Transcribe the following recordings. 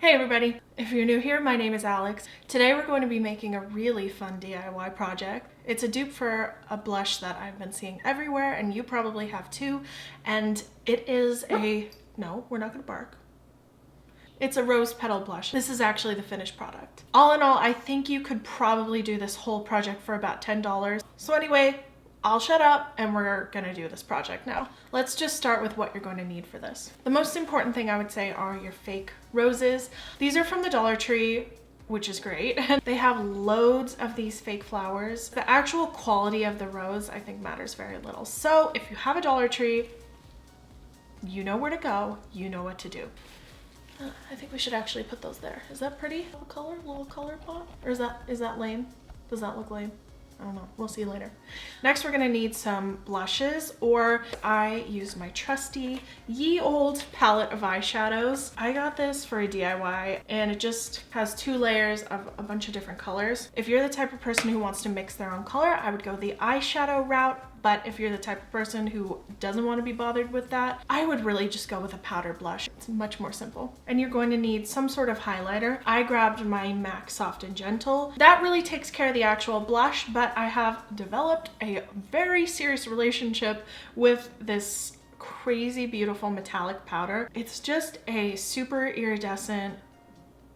Hey everybody! If you're new here, my name is Alex. Today we're going to be making a really fun DIY project. It's a dupe for a blush that I've been seeing everywhere and you probably have too. And it is a... No, we're not going to bark. It's a rose petal blush. This is actually the finished product. All in all, I think you could probably do this whole project for about $10. So anyway, I'll shut up and we're gonna do this project now. Let's just start with what you're going to need for this. The most important thing I would say are your fake roses. These are from the Dollar Tree, which is great. They have loads of these fake flowers. The actual quality of the rose I think matters very little. So if you have a Dollar Tree, you know where to go, you know what to do. I think we should actually put those there. Is that pretty? Little color pop? Or is that lame? Does that look lame? I don't know, we'll see later. Next, we're gonna need some blushes, or I use my trusty ye old palette of eyeshadows. I got this for a DIY and it just has 2 layers of a bunch of different colors. If you're the type of person who wants to mix their own color, I would go the eyeshadow route. But if you're the type of person who doesn't want to be bothered with that, I would really just go with a powder blush. It's much more simple. And you're going to need some sort of highlighter. I grabbed my MAC Soft and Gentle. That really takes care of the actual blush, but I have developed a very serious relationship with this crazy beautiful metallic powder. It's just a super iridescent,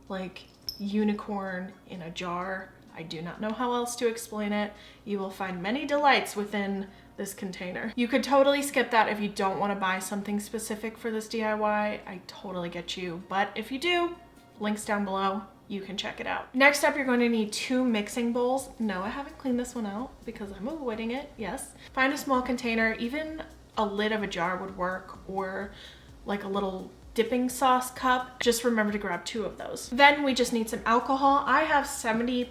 like, unicorn in a jar. I do not know how else to explain it. You will find many delights within this container. You could totally skip that if you don't want to buy something specific for this DIY. I totally get you. But if you do, links down below, you can check it out. Next up, you're going to need 2 mixing bowls. No, I haven't cleaned this one out because I'm avoiding it, yes. Find a small container, even a lid of a jar would work, or like a little dipping sauce cup. Just remember to grab 2 of those. Then we just need some alcohol. I have 70%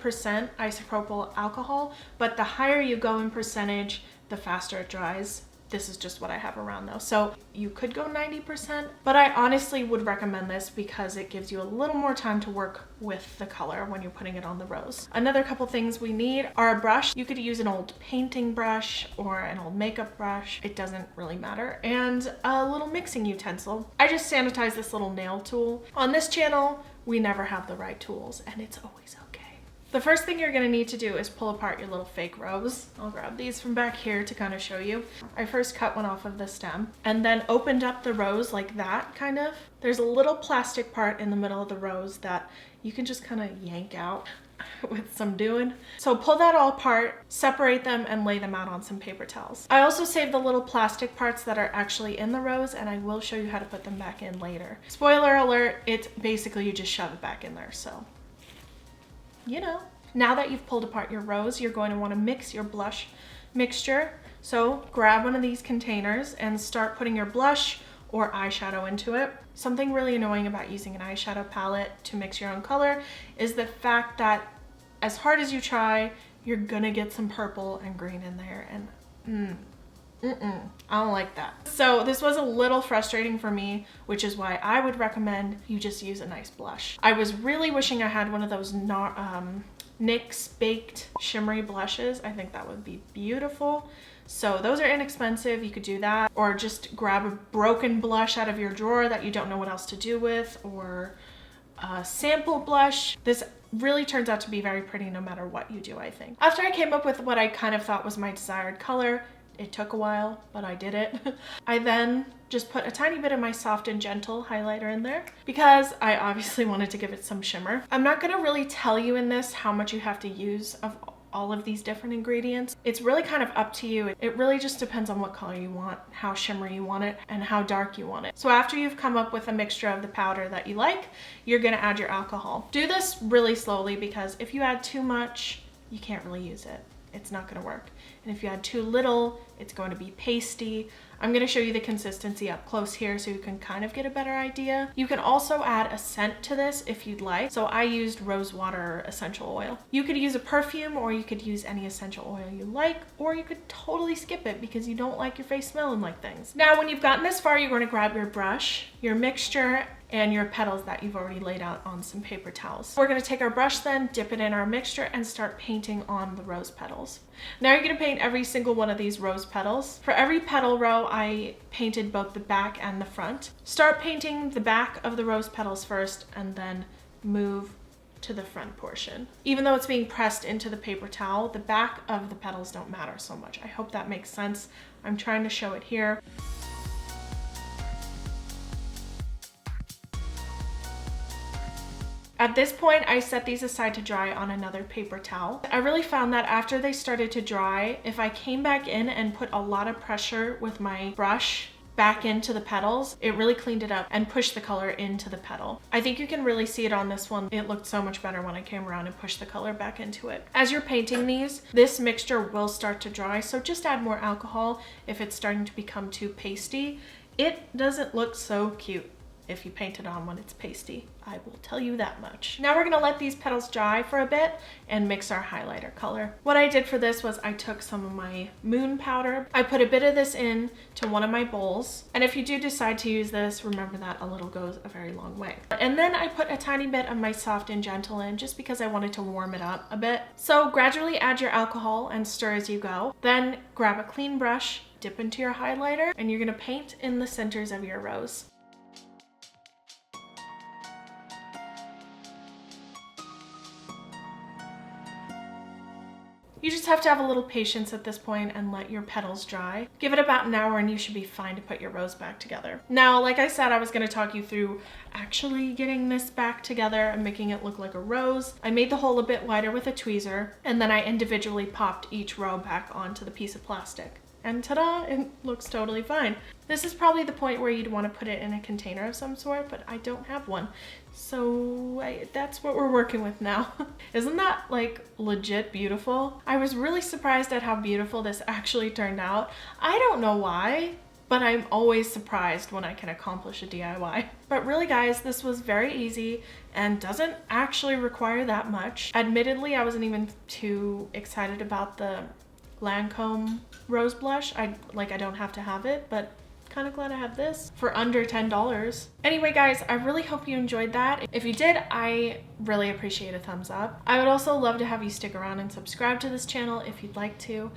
isopropyl alcohol, but the higher you go in percentage, the faster it dries. This is just what I have around though. So you could go 90%, but I honestly would recommend this because it gives you a little more time to work with the color when you're putting it on the rose. Another couple things we need are a brush. You could use an old painting brush or an old makeup brush. It doesn't really matter. And a little mixing utensil. I just sanitized this little nail tool. On this channel, we never have the right tools and it's always okay. The first thing you're gonna need to do is pull apart your little fake rose. I'll grab these from back here to kind of show you. I first cut one off of the stem and then opened up the rose like that, kind of. There's a little plastic part in the middle of the rose that you can just kind of yank out with some doing. So pull that all apart, separate them, and lay them out on some paper towels. I also saved the little plastic parts that are actually in the rose, and I will show you how to put them back in later. Spoiler alert, it's basically you just shove it back in there, so you know. Now that you've pulled apart your rose, you're going to want to mix your blush mixture. So grab one of these containers and start putting your blush or eyeshadow into it. Something really annoying about using an eyeshadow palette to mix your own color is the fact that as hard as you try, you're gonna get some purple and green in there, and I don't like that. So this was a little frustrating for me, which is why I would recommend you just use a nice blush. I was really wishing I had one of those NYX baked shimmery blushes. I think that would be beautiful. So those are inexpensive, you could do that, or just grab a broken blush out of your drawer that you don't know what else to do with, or a sample blush. This really turns out to be very pretty no matter what you do, I think. After I came up with what I kind of thought was my desired color, it took a while, but I did it. I then just put a tiny bit of my Soft and Gentle highlighter in there because I obviously wanted to give it some shimmer. I'm not gonna really tell you in this how much you have to use of all of these different ingredients. It's really kind of up to you. It really just depends on what color you want, how shimmery you want it, and how dark you want it. So after you've come up with a mixture of the powder that you like, you're gonna add your alcohol. Do this really slowly because if you add too much, you can't really use it. It's not gonna work. And if you add too little, it's going to be pasty. I'm gonna show you the consistency up close here so you can kind of get a better idea. You can also add a scent to this if you'd like. So I used rose water essential oil. You could use a perfume, or you could use any essential oil you like, or you could totally skip it because you don't like your face smelling like things. Now, when you've gotten this far, you're going to grab your brush, your mixture, and your petals that you've already laid out on some paper towels. We're gonna take our brush then, dip it in our mixture, and start painting on the rose petals. Now you're gonna paint every single one of these rose petals. For every petal row, I painted both the back and the front. Start painting the back of the rose petals first and then move to the front portion. Even though it's being pressed into the paper towel, the back of the petals don't matter so much. I hope that makes sense. I'm trying to show it here. At this point, I set these aside to dry on another paper towel. I really found that after they started to dry, if I came back in and put a lot of pressure with my brush back into the petals, it really cleaned it up and pushed the color into the petal. I think you can really see it on this one. It looked so much better when I came around and pushed the color back into it. As you're painting these, this mixture will start to dry, so just add more alcohol if it's starting to become too pasty. It doesn't look so cute if you paint it on when it's pasty. I will tell you that much. Now we're gonna let these petals dry for a bit and mix our highlighter color. What I did for this was I took some of my moon powder. I put a bit of this in to one of my bowls. And if you do decide to use this, remember that a little goes a very long way. And then I put a tiny bit of my soft and gentle in just because I wanted to warm it up a bit. So gradually add your alcohol and stir as you go. Then grab a clean brush, dip into your highlighter, and you're gonna paint in the centers of your rose. You just have to have a little patience at this point and let your petals dry. Give it about an hour and you should be fine to put your rose back together. Now, like I said, I was gonna talk you through actually getting this back together and making it look like a rose. I made the hole a bit wider with a tweezer, and then I individually popped each row back onto the piece of plastic. And ta-da, it looks totally fine. This is probably the point where you'd want to put it in a container of some sort, but I don't have one. So that's what we're working with now. Isn't that like legit beautiful? I was really surprised at how beautiful this actually turned out. I don't know why, but I'm always surprised when I can accomplish a DIY. But really guys, this was very easy and doesn't actually require that much. Admittedly, I wasn't even too excited about the Lancome rose blush. I don't have to have it, but kind of glad I have this for under $10. Anyway guys, I really hope you enjoyed that. If you did, I really appreciate a thumbs up. I would also love to have you stick around and subscribe to this channel if you'd like to.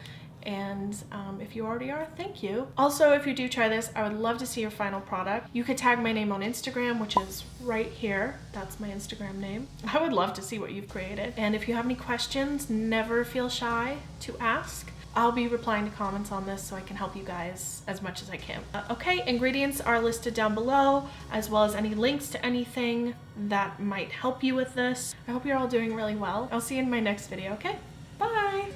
And if you already are, thank you. Also, if you do try this, I would love to see your final product. You could tag my name on Instagram, which is right here. That's my Instagram name. I would love to see what you've created. And if you have any questions, never feel shy to ask. I'll be replying to comments on this so I can help you guys as much as I can. Okay, ingredients are listed down below, as well as any links to anything that might help you with this. I hope you're all doing really well. I'll see you in my next video, okay? Bye!